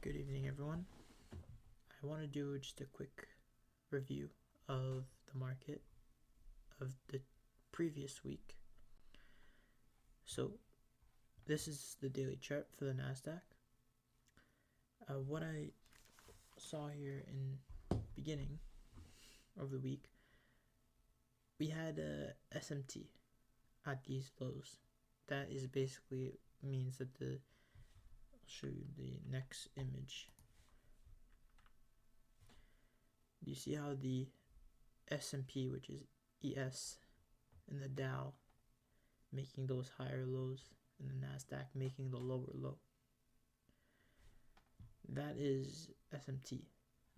Good evening, everyone. I want to do just a quick review of the market of the previous week. So, this is the daily chart for the NASDAQ. What I saw here in beginning of the week, we had a SMT at these lows. That is basically means that I'll show you the next image. You see how the S&P, which is ES, and the Dow making those higher lows, and the NASDAQ making the lower low. That is SMT.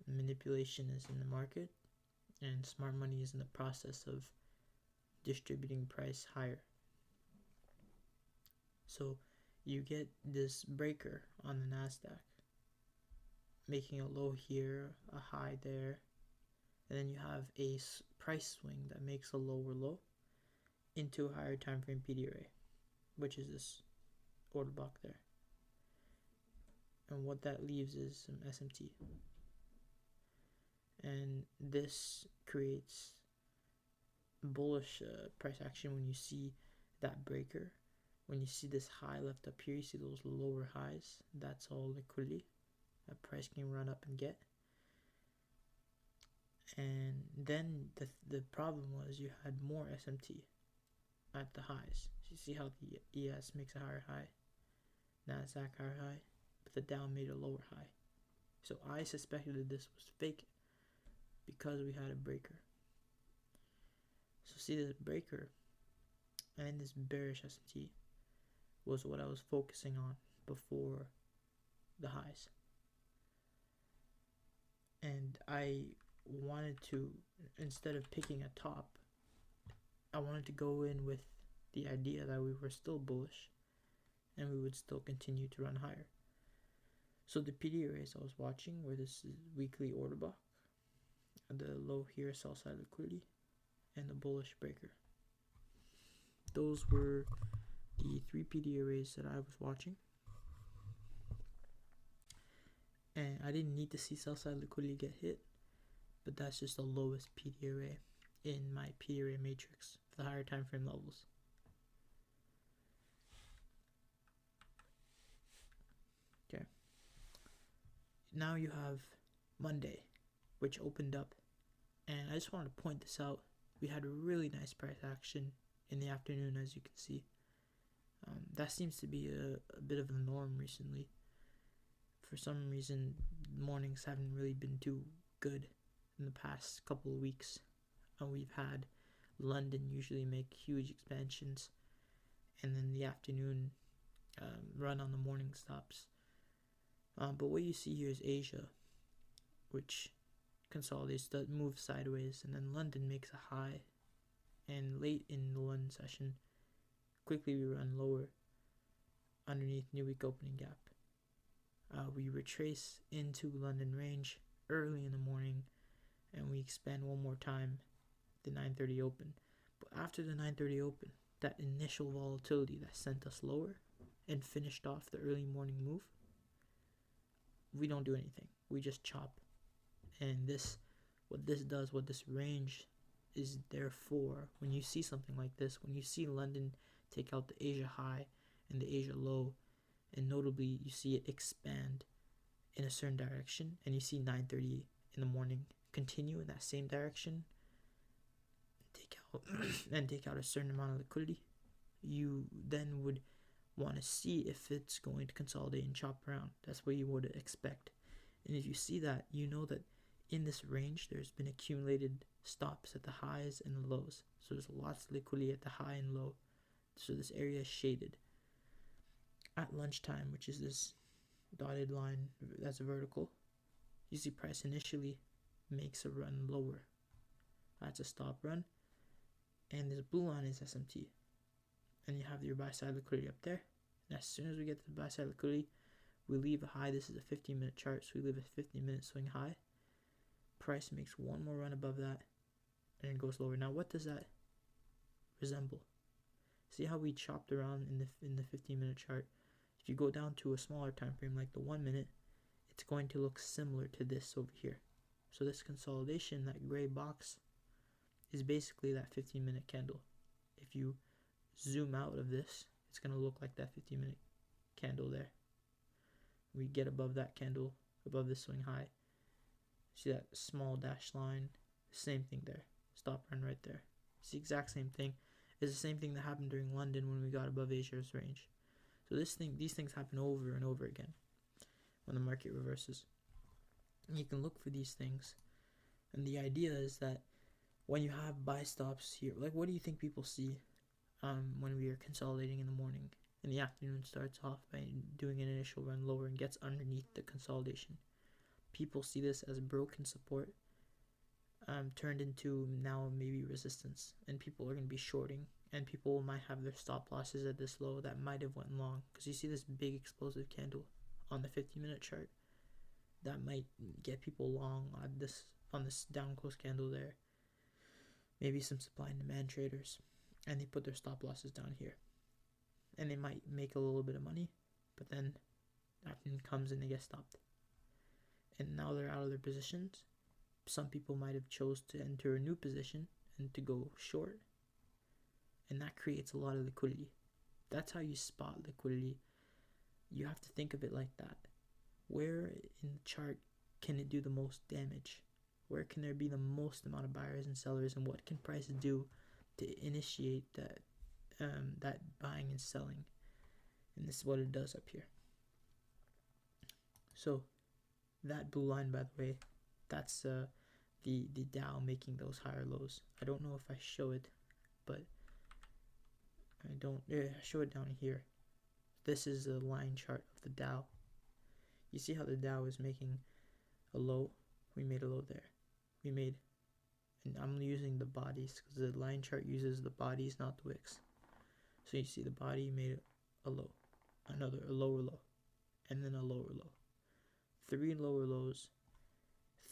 Manipulation is in the market, and smart money is in the process of distributing price higher. So you get this breaker on the NASDAQ, making a low here, a high there, and then you have a price swing that makes a lower low into a higher time frame PD array, which is this order block there. And what that leaves is some SMT. And this creates bullish price action when you see that breaker. When you see this high left up here, you see those lower highs. That's all liquidity that price can run up and get. And then the problem was you had more SMT at the highs. So you see how the ES makes a higher high, NASDAQ higher high, but the Dow made a lower high. So I suspected that this was fake because we had a breaker. So see this breaker and this bearish SMT was what I was focusing on before the highs. And I wanted to, instead of picking a top, I wanted to go in with the idea that we were still bullish and we would still continue to run higher. So the PD arrays I was watching were this weekly order block, the low here sell side liquidity, and the bullish breaker. Those were the 3 PD arrays that I was watching. And I didn't need to see sell side liquidity get hit, but that's just the lowest PD array in my PD array matrix for the higher time frame levels. Okay. Now you have Monday, which opened up, and I just wanted to point this out. We had a really nice price action in the afternoon, as you can see. That seems to be a bit of a norm recently. For some reason, mornings haven't really been too good in the past couple of weeks. We've had London usually make huge expansions, and then the afternoon run on the morning stops. But what you see here is Asia, which consolidates, moves sideways, and then London makes a high, and late in the London session, quickly we run lower underneath new week opening gap. We retrace into London range early in the morning, and we expand one more time the 9:30 open. But after the 9:30 open, that initial volatility that sent us lower and finished off the early morning move, we don't do anything. We just chop. And what this range is there for, when you see something like this, when you see London take out the Asia high and the Asia low, and notably you see it expand in a certain direction, and you see 9:30 in the morning continue in that same direction, take out a certain amount of liquidity, you then would want to see if it's going to consolidate and chop around. That's what you would expect. And if you see that, you know that in this range there's been accumulated stops at the highs and the lows. So there's lots of liquidity at the high and low. So this area is shaded. At lunchtime, which is this dotted line that's vertical, you see price initially makes a run lower. That's a stop run. And this blue line is SMT. And you have your buy side liquidity up there. And as soon as we get to the buy side liquidity, we leave a high. This is a 15-minute chart, so we leave a 15-minute swing high. Price makes one more run above that, and it goes lower. Now, what does that resemble? See how we chopped around in the 15-minute chart? If you go down to a smaller time frame, like the 1 minute, it's going to look similar to this over here. So this consolidation, that gray box, is basically that 15-minute candle. If you zoom out of this, it's going to look like that 15-minute candle there. We get above that candle, above the swing high. See that small dashed line? Same thing there. Stop run right there. It's the exact same thing. It's the same thing that happened during London when we got above Asia's range. So these things happen over and over again when the market reverses. And you can look for these things. And the idea is that when you have buy stops here, like what do you think people see when we are consolidating in the morning? In the afternoon starts off by doing an initial run lower and gets underneath the consolidation. People see this as broken support turned into now maybe resistance, and people are going to be shorting, and people might have their stop losses at this low that might have went long, because you see this big explosive candle on the 50-minute chart that might get people long on this down close candle there. Maybe some supply and demand traders, and they put their stop losses down here, and they might make a little bit of money, but then afternoon comes and they get stopped, and now they're out of their positions. Some people might have chose to enter a new position and to go short, and that creates a lot of liquidity. That's how you spot liquidity. You have to think of it like that. Where in the chart can it do the most damage? Where can there be the most amount of buyers and sellers, and what can prices do to initiate that buying and selling? And this is what it does up here. So that blue line, by the way, that's the Dow making those higher lows. I don't know if I show it, but I don't. Yeah, I show it down here. This is a line chart of the Dow. You see how the Dow is making a low? We made a low there. We made, and I'm using the bodies because the line chart uses the bodies, not the wicks. So you see the body made a low, a lower low, and then a lower low. 3 lower lows,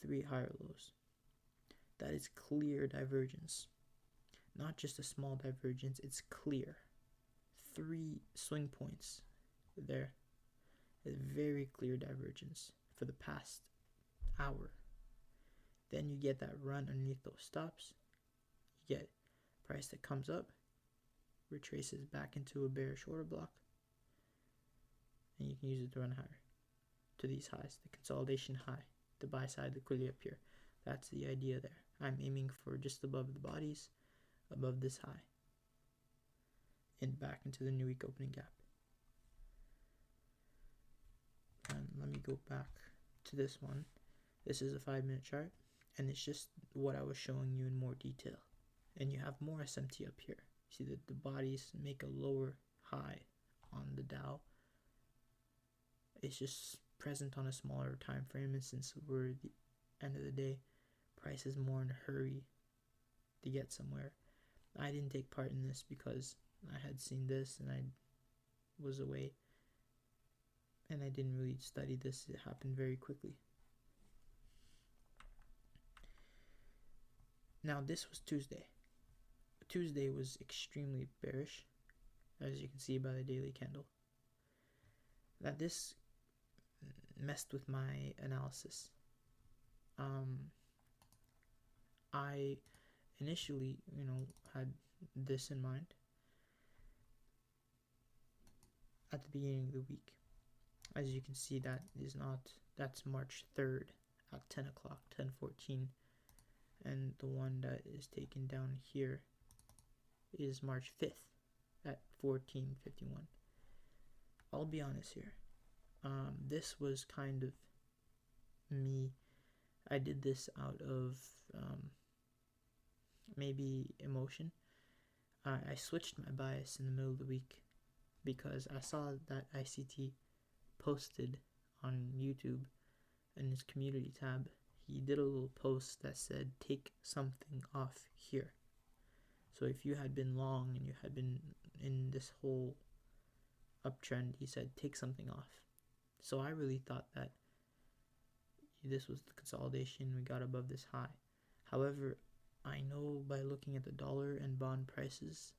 3 higher lows. That is clear divergence. Not just a small divergence, it's clear. 3 swing points there. A very clear divergence for the past hour. Then you get that run underneath those stops. You get price that comes up, retraces back into a bearish order block, and you can use it to run higher to these highs, the consolidation high, the buy side liquidity up here. That's the idea there. I'm aiming for just above the bodies, above this high, and back into the new week opening gap. And let me go back to this one. This is a 5-minute chart, and it's just what I was showing you in more detail. And you have more SMT up here. See that the bodies make a lower high on the Dow. It's just present on a smaller time frame, and since we're at the end of the day, price is more in a hurry to get somewhere. I didn't take part in this because I had seen this and I was away, and I didn't really study this. It happened very quickly. Now this was Tuesday. Tuesday was extremely bearish, as you can see by the daily candle. Now this messed with my analysis. I initially, had this in mind at the beginning of the week. As you can see, that's March 3rd at 10 o'clock, 10:14, and the one that is taken down here is March 5th at 14:51. I'll be honest here. This was kind of me. I did this out of maybe emotion. I switched my bias in the middle of the week because I saw that ICT posted on YouTube in his community tab. He did a little post that said, take something off here. So if you had been long and you had been in this whole uptrend, he said, take something off. So I really thought that this was the consolidation. We got above this high. However, I know by looking at the dollar and bond prices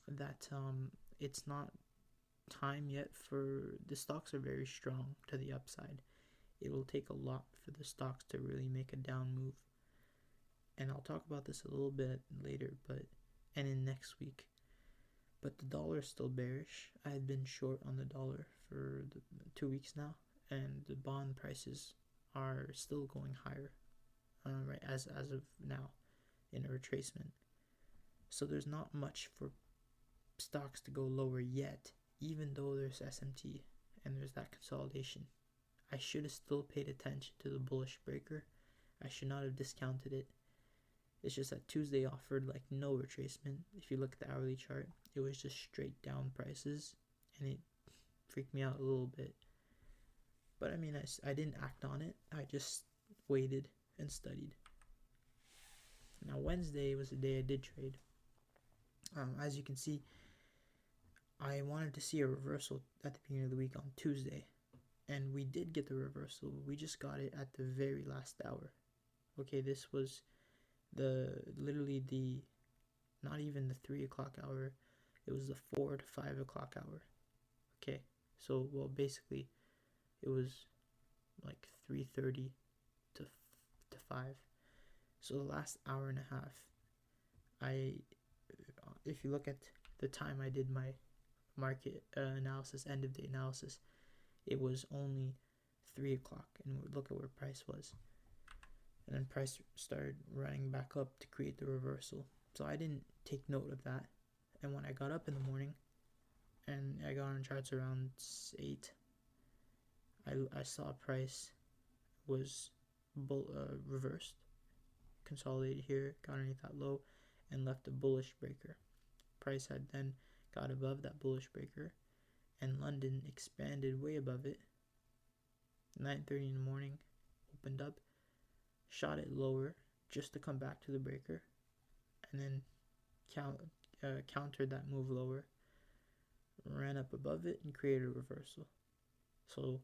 that it's not time yet for the stocks are very strong to the upside. it will take a lot for the stocks to really make a down move. And I'll talk about this a little bit later, and in next week. But the dollar is still bearish. I had been short on the dollar for 2 weeks now, and the bond prices are still going higher, right as of now, in a retracement. So there's not much for stocks to go lower yet, even though there's SMT and there's that consolidation. I should have still paid attention to the bullish breaker. I should not have discounted it. It's just that Tuesday offered like no retracement. If you look at the hourly chart, it was just straight down prices, and it freaked me out a little bit. But I mean, I didn't act on it. I just waited and studied. Now Wednesday was the day I did trade. As you can see, I wanted to see a reversal at the beginning of the week on Tuesday, and we did get the reversal. We just got it at the very last hour. Okay, this was literally not even the 3 o'clock hour, it was the 4 to 5 o'clock hour. Okay, so well, basically it was like 3:30 to 5. So the last hour and a half, if you look at the time I did my market analysis, end of day analysis, it was only 3 o'clock, and look at where price was. And then price started running back up to create the reversal. So I didn't take note of that. And when I got up in the morning, and I got on charts around 8, I saw price was reversed, consolidated here, got underneath that low, and left a bullish breaker. Price had then got above that bullish breaker, and London expanded way above it. 9:30 in the morning, opened up, shot it lower just to come back to the breaker, and then countered that move lower, ran up above it, and created a reversal. So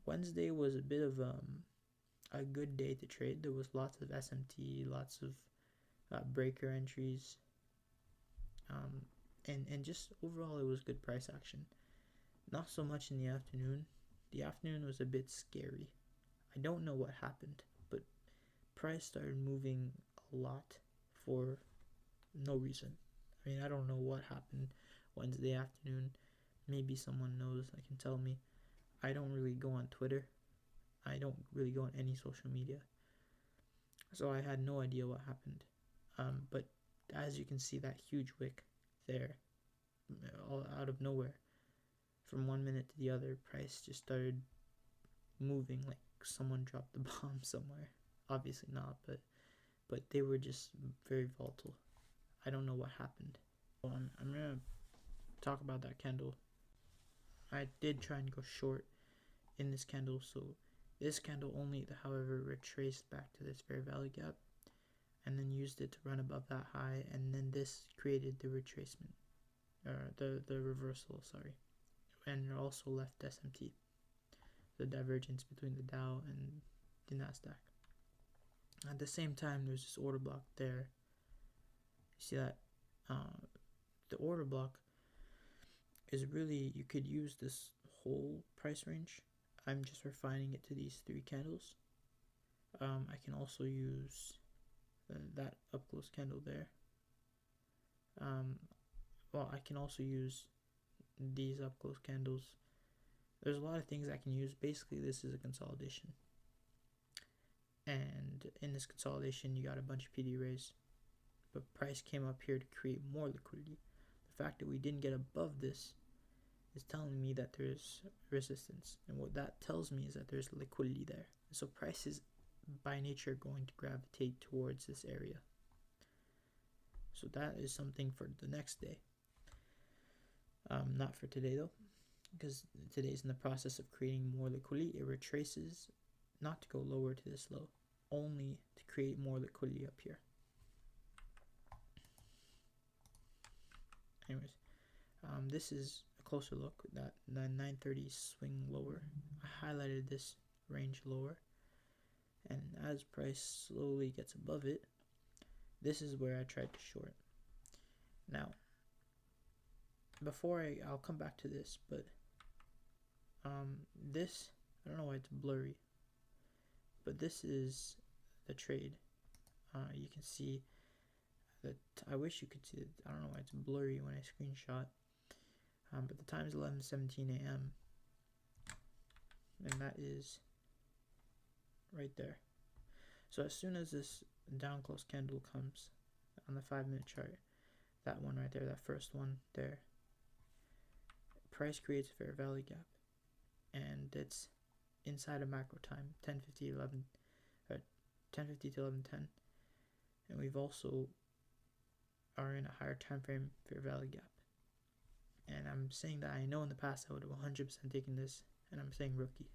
Wednesday was a bit of a good day to trade. There was lots of SMT, lots of breaker entries, and just overall it was good price action. Not so much in the afternoon. The afternoon was a bit scary. I don't know what happened, but price started moving a lot for no reason. I mean, I don't know what happened Wednesday afternoon. Maybe someone knows, I can tell me. I don't really go on Twitter. I don't really go on any social media. So I had no idea what happened. But as you can see, that huge wick there, all out of nowhere, from 1 minute to the other, price just started moving like someone dropped the bomb somewhere. Obviously not, but they were just very volatile. I don't know what happened. I'm gonna talk about that candle. I did try and go short in this candle, so this candle only, however, retraced back to this fair value gap, and then used it to run above that high, and then this created the retracement, or the reversal, sorry, and it also left SMT, the divergence between the Dow and the Nasdaq. At the same time, there's this order block there. You see that the order block is really, you could use this whole price range. I'm just refining it to these 3 candles. I can also use that up close candle there. Well, I can also use these up close candles. There's a lot of things I can use. Basically, this is a consolidation, and in this consolidation you got a bunch of PD rays, but price came up here to create more liquidity. The fact that we didn't get above this is telling me that there's resistance, and what that tells me is that there's liquidity there. So price is by nature going to gravitate towards this area. So that is something for the next day. Not for today though, because today's in the process of creating more liquidity. It retraces not to go lower to this low, only to create more liquidity up here. Anyways, this is a closer look at that 930 swing lower. I highlighted this range lower, and as price slowly gets above it, this is where I tried to short. Now, before I'll come back to this, but this I don't know why it's blurry, but this is the trade. You can see that. I wish you could see it. I don't know why it's blurry when I screenshot. But the time is 11:17 a.m. and that is right there. So as soon as this down close candle comes on the 5-minute chart, that one right there, that first one there, price creates a fair value gap, and it's inside of macro time, 10:50 to 11:10, and we've also are in a higher time frame fair value gap. And I'm saying that I know in the past I would have 100% taken this, and I'm saying rookie.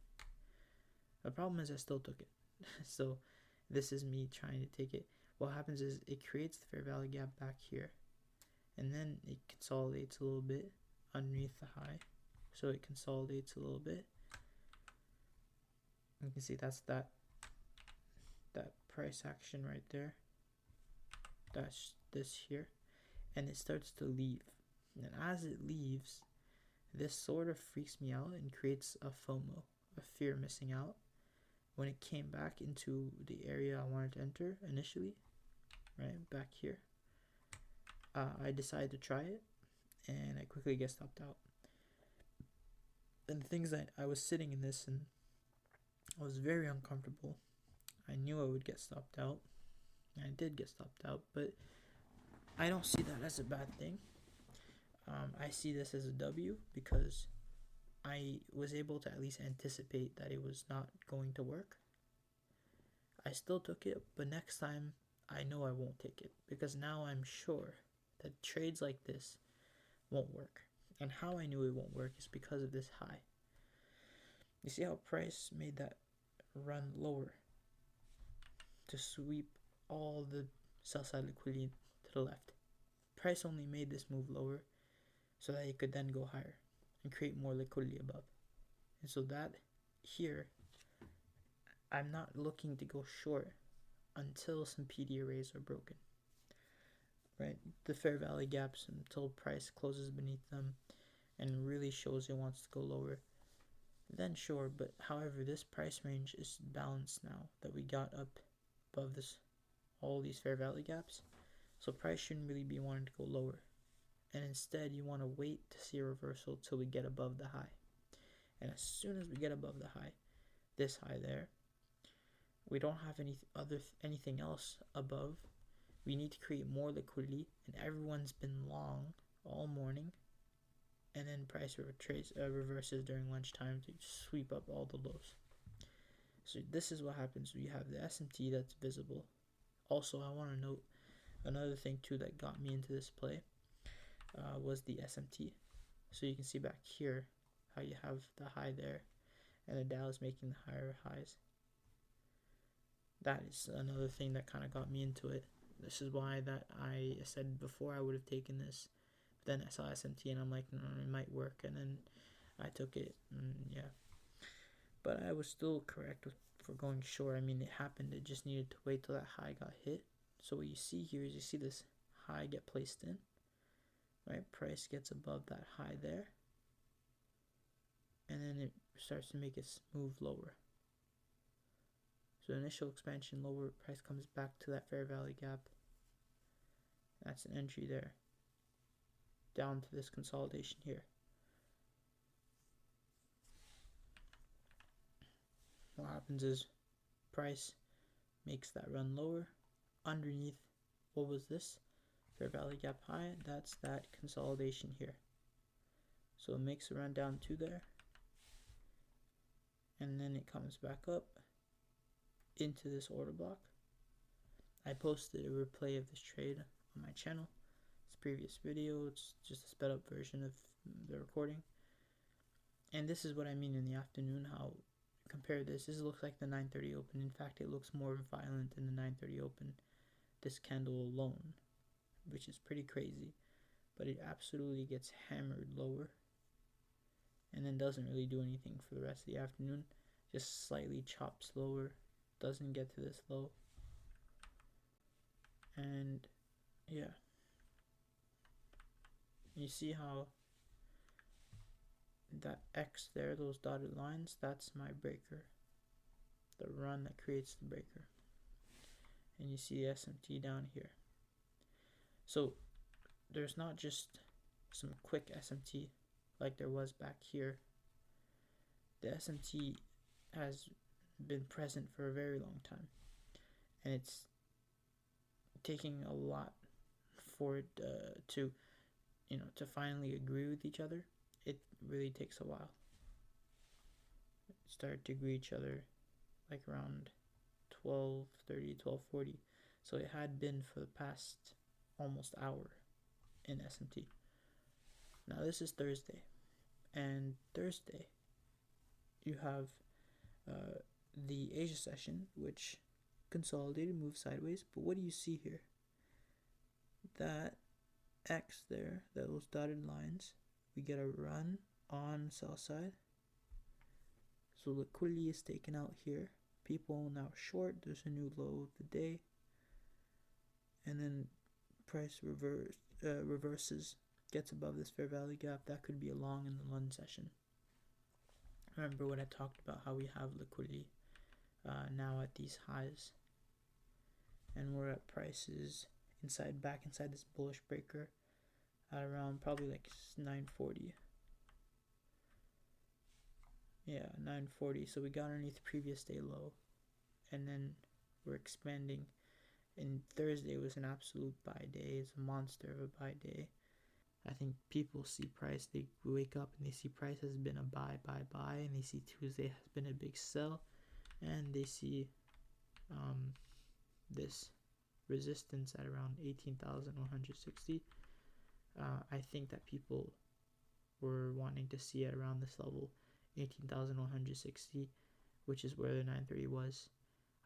The problem is I still took it. So this is me trying to take it. What happens is it creates the fair value gap back here, and then it consolidates a little bit underneath the high. So it consolidates a little bit. You can see that's that price action right there. That's this here, and it starts to leave. And as it leaves, this sort of freaks me out and creates a FOMO, a fear of missing out. When it came back into the area I wanted to enter initially, right back here, I decided to try it, and I quickly get stopped out. And the things that I was sitting in this, and I was very uncomfortable. I knew I would get stopped out, and I did get stopped out, but I don't see that as a bad thing. I see this as a W because I was able to at least anticipate that it was not going to work. I still took it, but next time I know I won't take it, because now I'm sure that trades like this won't work. And how I knew it won't work is because of this high. You see how price made that run lower to sweep all the sell side liquidity to the left. Price only made this move lower so that it could then go higher and create more liquidity above. And so that here, I'm not looking to go short until some PD arrays are broken, right? The fair value gaps until price closes beneath them and really shows it wants to go lower. Then sure, but however, this price range is balanced now that we got up above this, all these fair value gaps. So price shouldn't really be wanting to go lower. And instead, you want to wait to see a reversal till we get above the high. And as soon as we get above the high, this high there, we don't have anything else above. We need to create more liquidity, and everyone's been long all morning. And then price reverses during lunchtime to sweep up all the lows. So this is what happens. We have the SMT that's visible. Also, I want to note another thing too that got me into this play was the SMT. So you can see back here how you have the high there, and the Dow is making the higher highs. That is another thing that kind of got me into it. This is why that I said before I would have taken this. Then I saw SMT and I'm like, no, it might work, and then I took it, and yeah. But I was still correct for going short. I mean, it happened. It just needed to wait till that high got hit. So what you see here is you see this high get placed in, right? Price gets above that high there, and then it starts to make its move lower. So initial expansion lower, price comes back to that fair value gap. That's an entry there. Down to this consolidation here. What happens is price makes that run lower. Underneath, what was this? Fair value gap high. That's that consolidation here. So it makes a run down to there. And then it comes back up into this order block. I posted a replay of this trade on my channel. Previous video, it's just a sped up version of the recording. And this is what I mean in the afternoon, how compare this looks like the 9:30 open. In fact, it looks more violent than the 9:30 open, this candle alone, which is pretty crazy. But it absolutely gets hammered lower and then doesn't really do anything for the rest of the afternoon, just slightly chops lower, doesn't get to this low. And yeah, you see how that X there, those dotted lines, that's my breaker, the run that creates the breaker. And you see SMT down here. So there's not just some quick SMT like there was back here. The SMT has been present for a very long time, and it's taking a lot for it to finally agree with each other. It really takes a while. It started to agree each other like around 12:30, 12:40. So it had been for the past almost hour in SMT. Now this is Thursday, and Thursday you have the Asia session, which consolidated, moved sideways. But what do you see here? That X there, those dotted lines, we get a run on sell side. So liquidity is taken out here. People now short. There's a new low of the day, and then price reverses, gets above this fair value gap. That could be a long in the London session. Remember what I talked about, how we have liquidity now at these highs, and we're at prices back inside this bullish breaker at around probably like 940. Yeah, 940. So we got underneath the previous day low, and then we're expanding. And Thursday was an absolute buy day. It's a monster of a buy day. I think people see price, they wake up and they see price has been a buy, and they see Tuesday has been a big sell, and they see this resistance at around 18,160. I think that people were wanting to see it around this level, 18,160, which is where the 930 was.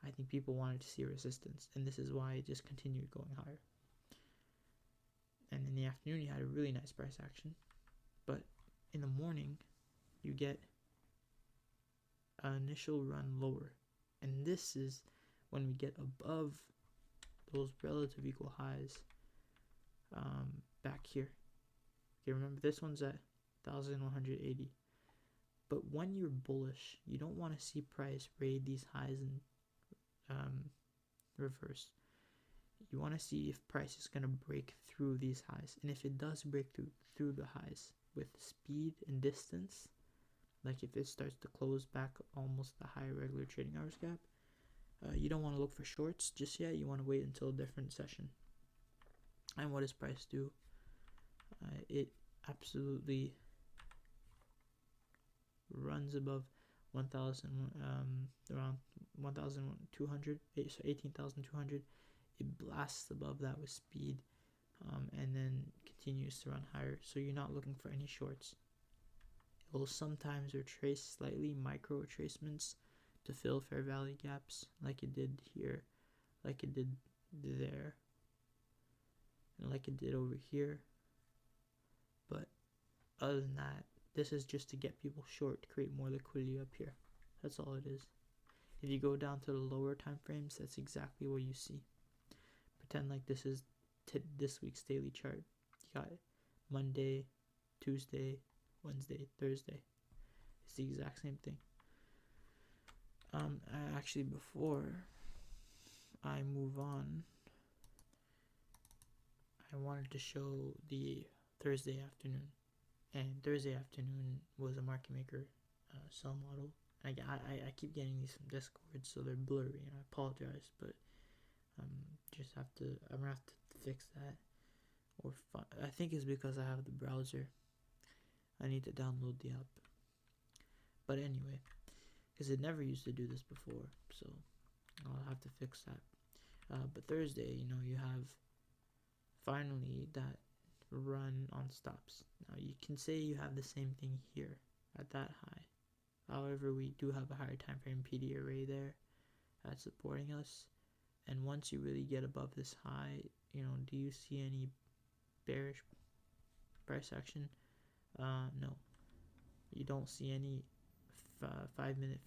I think people wanted to see resistance, and this is why it just continued going higher. And in the afternoon, you had a really nice price action, but in the morning, you get an initial run lower, and this is when we get above those relative equal highs back here. Okay, remember this one's at 1,180. But when you're bullish, you don't want to see price raid these highs and reverse. You want to see if price is going to break through these highs. And if it does break through the highs with speed and distance, like if it starts to close back almost the higher regular trading hours gap, you don't want to look for shorts just yet. You want to wait until a different session. And what does price do? It absolutely runs above 1,000, around 1,200, so 18,200. It blasts above that with speed, and then continues to run higher. So you're not looking for any shorts. It will sometimes retrace slightly, micro retracements to fill fair value gaps, like it did here, like it did there, and like it did over here. But other than that, this is just to get people short, to create more liquidity up here. That's all it is. If you go down to the lower time frames, that's exactly what you see. Pretend like this is this week's daily chart. You got Monday, Tuesday, Wednesday, Thursday. It's the exact same thing. Actually, before I move on, I wanted to show the Thursday afternoon. And Thursday afternoon was a market maker sell model. I keep getting these from Discord, so they're blurry, and I apologize, but I'm gonna have to fix that. Or I think it's because I have the browser. I need to download the app. But anyway, because it never used to do this before, so I'll have to fix that. But Thursday, you have finally that run on stops. Now you can say you have the same thing here at that high. However, we do have a higher time frame PD array there that's supporting us. And once you really get above this high, do you see any bearish price action? No. You don't see any 5-minute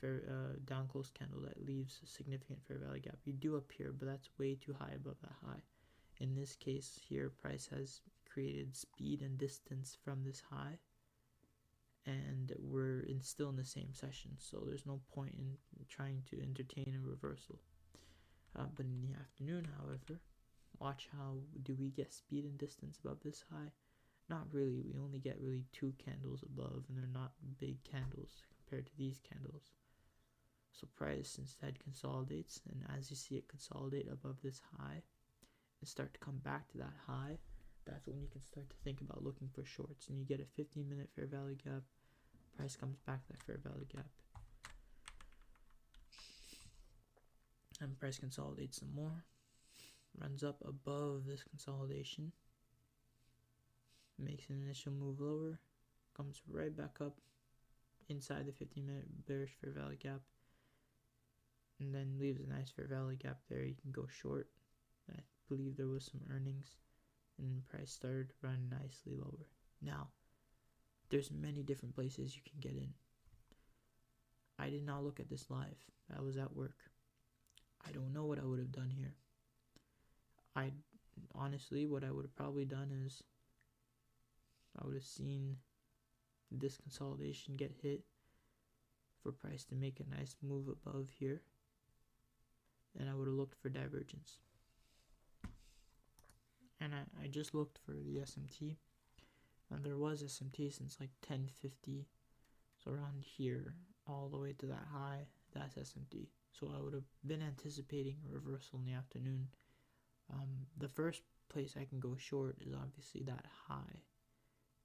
down close candle that leaves a significant fair value gap. You do up here, but that's way too high above that high. In this case here, price has created speed and distance from this high, and we're still in the same session, so there's no point in trying to entertain a reversal. But in the afternoon, however, watch how do we get speed and distance above this high. Not really, we only get really 2 candles above, and they're not big candles compared to these candles. So price instead consolidates, and as you see it consolidate above this high and start to come back to that high, that's when you can start to think about looking for shorts, and you get a 15-minute fair value gap. Price comes back to that fair value gap, and price consolidates some more, runs up above this consolidation, makes an initial move lower, comes right back up inside the 15-minute bearish fair value gap, and then leaves a nice fair value gap there. You can go short. I believe there was some earnings, and price started running nicely lower. Now, there's many different places you can get in. I did not look at this live. I was at work. I don't know what I would have done here. Honestly, what I would have probably done is I would have seen this consolidation get hit for price to make a nice move above here, and I would have looked for divergence. And I just looked for the SMT, and there was SMT since like 1050, so around here all the way to that high, that's SMT. So I would have been anticipating a reversal in the afternoon. The first place I can go short is obviously that high.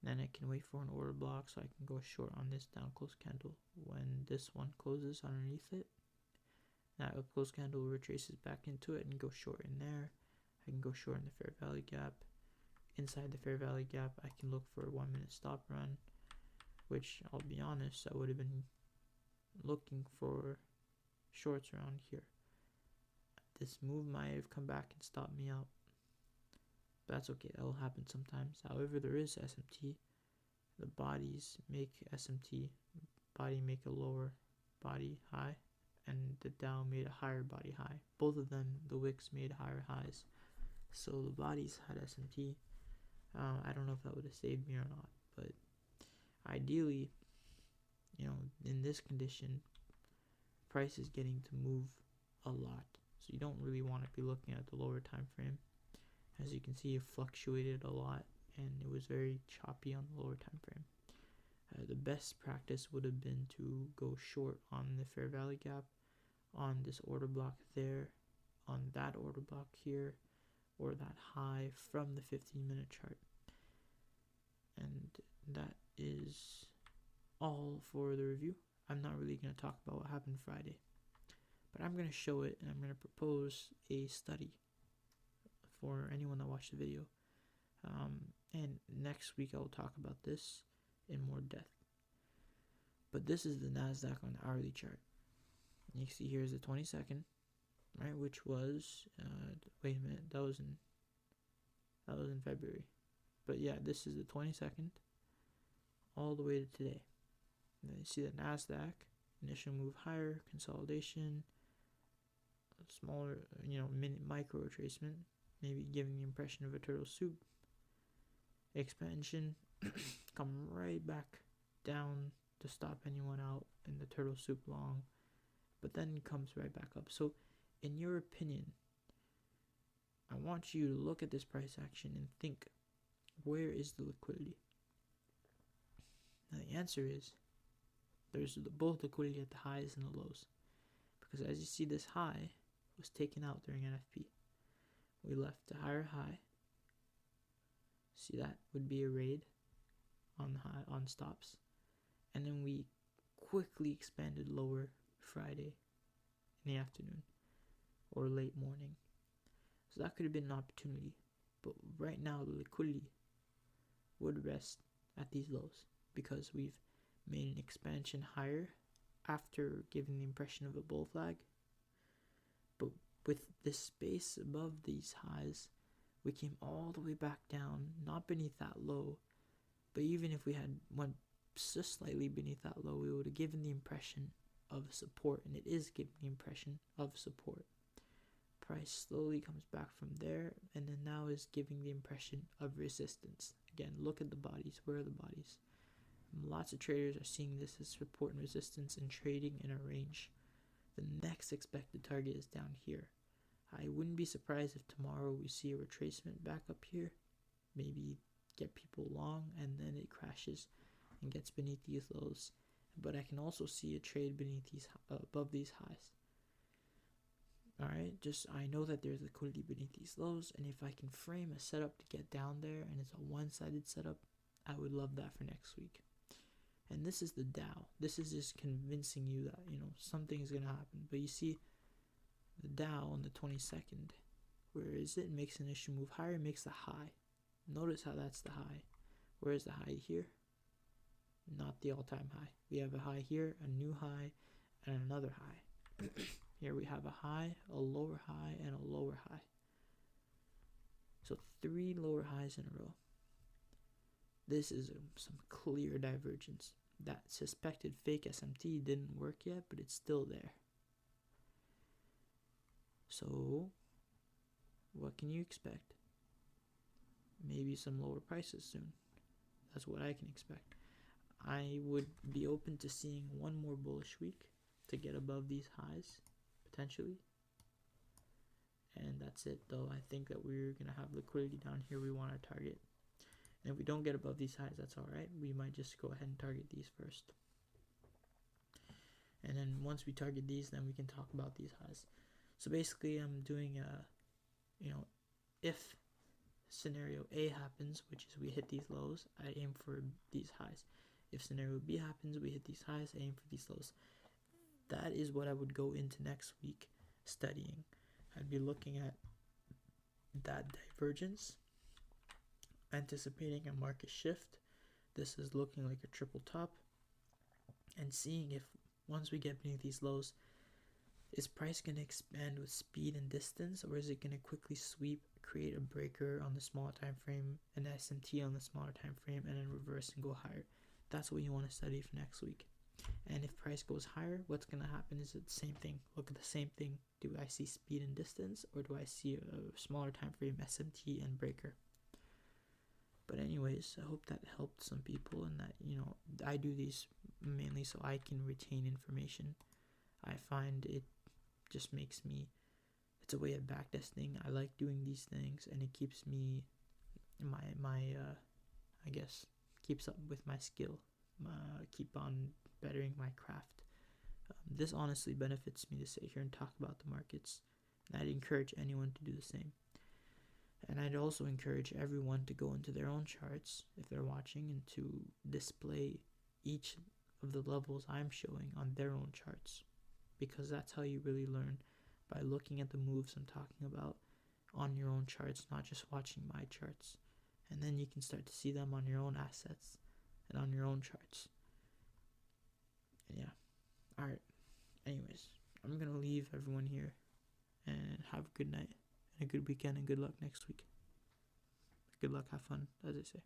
Then I can wait for an order block so I can go short on this down close candle when this one closes underneath it. That up close candle retraces back into it and go short in there. I can go short in the fair value gap. Inside the fair value gap, I can look for a 1 minute stop run, which I'll be honest, I would have been looking for shorts around here. This move might have come back and stopped me out. But that's okay, that will happen sometimes. However, there is SMT. The bodies make SMT. Body make a lower body high, and the Dow made a higher body high. Both of them, the wicks made higher highs. So the bodies had SMT. I don't know if that would have saved me or not, but ideally, in this condition, price is getting to move a lot. So you don't really want to be looking at the lower time frame. As you can see, it fluctuated a lot, and it was very choppy on the lower time frame. The best practice would have been to go short on the fair value gap, on this order block there, on that order block here, or that high from the 15-minute chart. And that is all for the review. I'm not really going to talk about what happened Friday, but I'm going to show it, and I'm going to propose a study for anyone that watched the video. And next week I will talk about this in more depth. But this is the NASDAQ on the hourly chart. You can see here's the 22nd, right, which was, wait a minute, that was in February. But yeah, this is the 22nd, all the way to today. And then you see the NASDAQ, initial move higher, consolidation, smaller, micro retracement, maybe giving the impression of a turtle soup, expansion, come right back down to stop anyone out in the turtle soup long, but then comes right back up. So in your opinion, I want you to look at this price action and think, where is the liquidity? Now the answer is, there's both liquidity at the highs and the lows, because as you see, this high was taken out during NFP. We left a higher high. See, that would be a raid on stops, and then we quickly expanded lower Friday in the afternoon or late morning. So that could have been an opportunity, but right now the liquidity would rest at these lows because we've made an expansion higher after giving the impression of a bull flag. But with this space above these highs, we came all the way back down, not beneath that low, but even if we had went just slightly beneath that low, we would have given the impression of support, and it is giving the impression of support. Price slowly comes back from there, and then now is giving the impression of resistance. Again, look at the bodies. Where are the bodies? Lots of traders are seeing this as support and resistance and trading in a range. The next expected target is down here. I wouldn't be surprised if tomorrow we see a retracement back up here. Maybe get people long and then it crashes and gets beneath these lows. But I can also see a trade beneath these above these highs. Alright, just I know that there's liquidity beneath these lows, and if I can frame a setup to get down there and it's a one-sided setup, I would love that for next week. And this is the Dow. This is just convincing you that, something is going to happen. But you see, the Dow on the 22nd, where is it? It makes an issue move higher, it makes the high. Notice how that's the high. Where is the high here? Not the all-time high. We have a high here, a new high, and another high. Here we have a high, a lower high, and a lower high. So 3 lower highs in a row. This is some clear divergence. That suspected fake SMT didn't work yet, but it's still there. So, what can you expect? Maybe some lower prices soon. That's what I can expect. I would be open to seeing one more bullish week to get above these highs, potentially. And that's it, though. I think that we're going to have liquidity down here we want to target. And if we don't get above these highs, that's alright. We might just go ahead and target these first. And then once we target these, then we can talk about these highs. So basically, I'm doing if scenario A happens, which is we hit these lows, I aim for these highs. If scenario B happens, we hit these highs, I aim for these lows. That is what I would go into next week studying. I'd be looking at that divergence, anticipating a market shift. This is looking like a triple top, and seeing if once we get beneath these lows, is price going to expand with speed and distance, or is it going to quickly sweep, create a breaker on the smaller time frame, an SMT on the smaller time frame, and then reverse and go higher? That's what you want to study for next week. And if price goes higher, what's going to happen is the same thing. Look at the same thing. Do I see speed and distance, or do I see a smaller time frame SMT and breaker? But anyways, I hope that helped some people, and that, I do these mainly so I can retain information. I find it just makes me, it's a way of backtesting. I like doing these things, and it keeps me, I guess, keeps up with my skill, keep on bettering my craft. This honestly benefits me to sit here and talk about the markets, and I'd encourage anyone to do the same. And I'd also encourage everyone to go into their own charts if they're watching, and to display each of the levels I'm showing on their own charts, because that's how you really learn, by looking at the moves I'm talking about on your own charts, not just watching my charts. And then you can start to see them on your own assets and on your own charts. And yeah. Alright. Anyways, I'm going to leave everyone here, and have a good night and a good weekend, and good luck next week. Good luck, have fun, as I say.